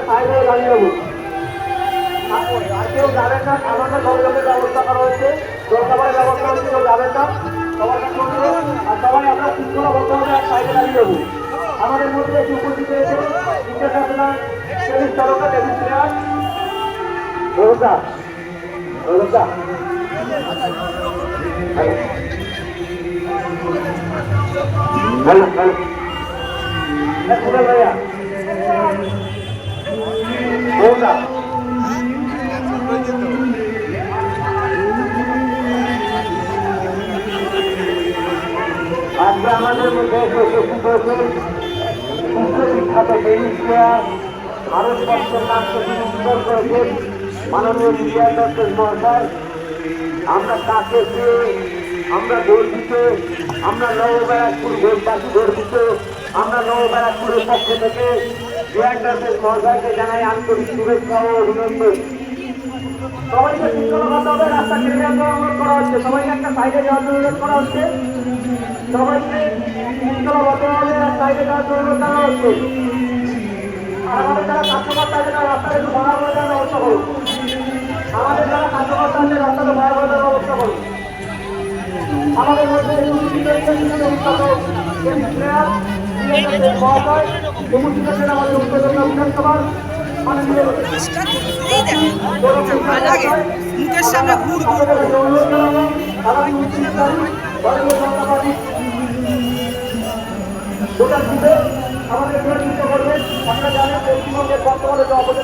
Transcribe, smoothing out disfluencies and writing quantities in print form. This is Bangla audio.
সাইড হয়ে দাঁড়িয়ে যাবো। আর কেউ যাবেন না, সামান্য জলযোগের ব্যবস্থা করা হয়েছে, জলখাবারের ব্যবস্থা হচ্ছে, কেউ যাবেন না, সবার কাছে অনুরোধ। আর সবাই আমরা শৃঙ্খলাবদ্ধভাবে এক সাইডে দাঁড়িয়ে যাবো। আমাদের মধ্যে এসে উপস্থিত হয়েছে ইন্টারন্যাশনাল টেনিস তারকা টেনিস প্লেয়ার রোজা রোজা হ্যালো হ্যালো ভাইয়া রোজা আজকে আমাদের মধ্যে উপস্থিত হয়েছেন বিশ্ববিখ্যাত টেনিস প্লেয়ার, ভারতবর্ষের নামকে সুন্দর করেছেন মাননীয় বিজয় দত্ত মহাশয়। আমরা তাকে পেয়ে আমরা গর্বিত, আমরা নবব্যারাকপুর দেশবাসী গর্বিত। আমরা নবব্যারাকপুরের পক্ষ থেকে বিজয় দত্ত মহাশয়কে জানাই আন্তরিক শুভেচ্ছা ও অভিনন্দন। সবাইকে শৃঙ্খলাবদ্ধভাবে রাস্তা কেটে যাওয়ার অনুরোধ করা হচ্ছে, সবাইকে একটা সাইডে যাওয়ার অনুরোধ করা হচ্ছে, সবাইকে শৃঙ্খলাবদ্ধভাবে সাইডে যাওয়ার অনুরোধ করা হচ্ছে। আর আমাদের যারা কার্যকর্তা আছে তারা রাস্তাটা একটু ভাড়া করে দেওয়ার ব্যবস্থা করুন। আমাদের যারা কার্যকর্তা আছে রাস্তাটা ভাড়া করে দেওয়ার ব্যবস্থা করুন। আমাদের মধ্যে উপস্থিত হয়েছে আমাদের উপজেলা বিধানসভার মুখের সামনে ঘুর আমাদের আপনারা জানেন পশ্চিমবঙ্গের বর্তমানে